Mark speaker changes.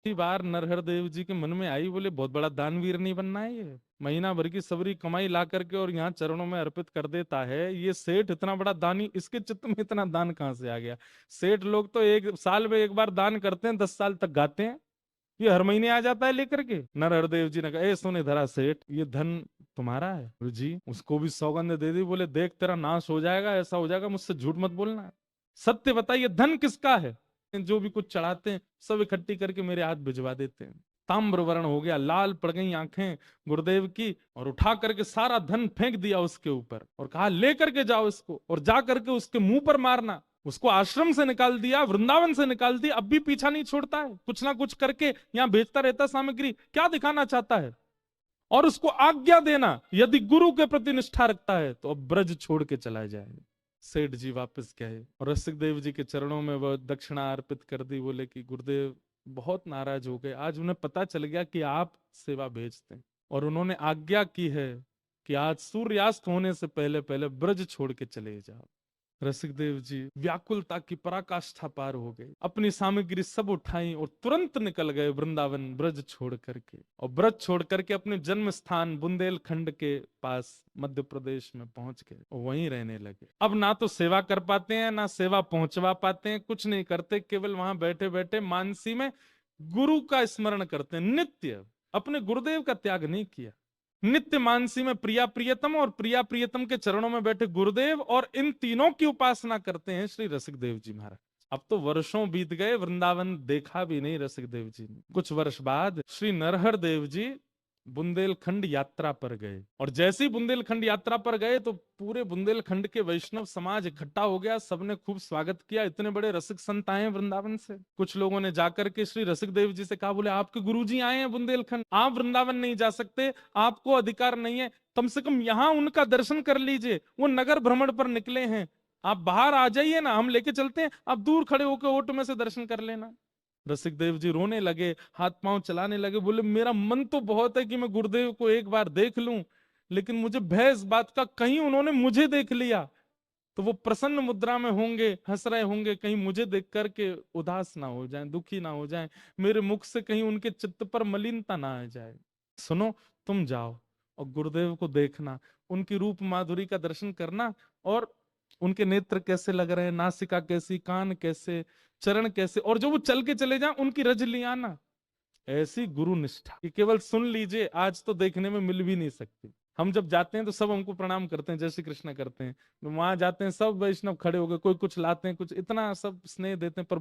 Speaker 1: इसी बार नरहर देव जी के मन में आई, बोले बहुत बड़ा दानवीर नहीं बनना है ये, महीना भर की सबरी कमाई ला करके और यहाँ चरणों में अर्पित कर देता है। ये सेठ इतना बड़ा दानी, इसके चित्त में इतना दान कहाँ से आ गया? सेठ लोग तो एक साल में एक बार दान करते हैं, 10 साल तक गाते हैं, ये हर महीने आ जाता है लेकर के। नरहर देव जी ने कहा, ए सोने धरा सेठ, ये धन तुम्हारा है? बोले, जी। उसको भी सौगंध दे दी, बोले देख तेरा नाश हो जाएगा, ऐसा हो जाएगा, मुझसे झूठ मत बोलना, सत्य बताइए धन किसका है? जो भी कुछ चढ़ाते हैं सब इकट्ठी करके मेरे हाथ भिजवा देते हैं। ताम्र वर्ण हो गया, लाल पड़ गई आंखें गुरुदेव की, और उठा करके सारा धन फेंक दिया उसके ऊपर और कहा ले करके जाओ इसको, और जा करके उसके मुंह पर मारना। उसको आश्रम से निकाल दिया, वृंदावन से निकाल दिया, अब भी पीछा नहीं छोड़ता है, कुछ ना कुछ करके यहाँ भेजता रहता सामग्री। क्या दिखाना चाहता है? और उसको आज्ञा देना, यदि गुरु के प्रति निष्ठा रखता है तो अब ब्रज छोड़ के चला जाए। सेठ जी वापस गए और रसिक देव जी के चरणों में वह दक्षिणा अर्पित कर दी। बोले कि गुरुदेव बहुत नाराज हो गए, आज उन्हें पता चल गया कि आप सेवा भेजते हैं, और उन्होंने आज्ञा की है कि आज सूर्यास्त होने से पहले पहले ब्रज छोड़ के चले जाओ। रसिक देव जी व्याकुलता की पराकाष्ठा पार हो गए, अपनी सामग्री सब उठाई और तुरंत निकल गए वृंदावन ब्रज छोड़ करके, और ब्रज छोड़ करके अपने जन्म स्थान बुंदेलखंड के पास मध्य प्रदेश में पहुंच गए और वहीं रहने लगे। अब ना तो सेवा कर पाते हैं, ना सेवा पहुंचवा पाते हैं, कुछ नहीं करते, केवल वहां बैठे बैठे मानसी में गुरु का स्मरण करते हैं नित्य। अपने गुरुदेव का त्याग नहीं किया, नित्य मानसी में प्रिया प्रियतम और प्रिया प्रियतम के चरणों में बैठे गुरुदेव, और इन तीनों की उपासना करते हैं श्री रसिक देव जी महाराज। अब तो वर्षों बीत गए, वृंदावन देखा भी नहीं रसिक देव जी ने। कुछ वर्ष बाद श्री नरहर देव जी बुंदेलखंड यात्रा पर गए, और जैसे ही बुंदेलखंड यात्रा पर गए तो पूरे बुंदेलखंड के वैष्णव समाज इकट्ठा हो गया, सबने खूब स्वागत किया। इतने बड़े रसिक संत आए हैं वृंदावन से। कुछ लोगों ने जाकर के श्री रसिक देव जी से कहा, बोले आपके गुरुजी आए हैं बुंदेलखंड, आप वृंदावन नहीं जा सकते, आपको अधिकार नहीं है, कम से कम यहाँ उनका दर्शन कर लीजिए, वो नगर भ्रमण पर निकले हैं, आप बाहर आ जाइए ना, हम लेके चलते हैं, आप दूर खड़े होकर ओट में से दर्शन कर लेना। रसिक देव जी रोने लगे, हाथ पांव चलाने लगे, बोले मेरा मन तो बहुत है कि मैं गुरुदेव को एक बार देख लूं, लेकिन मुझे भय इस बात का, कहीं उन्होंने मुझे देख लिया तो वो प्रसन्न मुद्रा में होंगे, हंस रहे होंगे, कहीं मुझे देख करके उदास ना हो जाएं, दुखी ना हो जाएं, मेरे मुख से कहीं उनके चित्त पर मलिनता ना आ जाए। सुनो, तुम जाओ और गुरुदेव को देखना, उनकी रूप माधुरी का दर्शन करना, और उनके नेत्र कैसे लग रहे हैं, नासिका कैसी, कान कैसे, चरण कैसे, और जो वो चल के चले जाएं उनकी रज ले आना। ऐसी गुरु निष्ठा कि केवल सुन लीजिए, आज तो देखने में मिल भी नहीं सकती। हम जब जाते हैं तो सब हमको प्रणाम करते हैं, जय श्री कृष्ण करते हैं, वहां जाते हैं सब वैष्णव खड़े हो गए, कोई कुछ लाते हैं, कुछ इतना सब स्नेह देते हैं, पर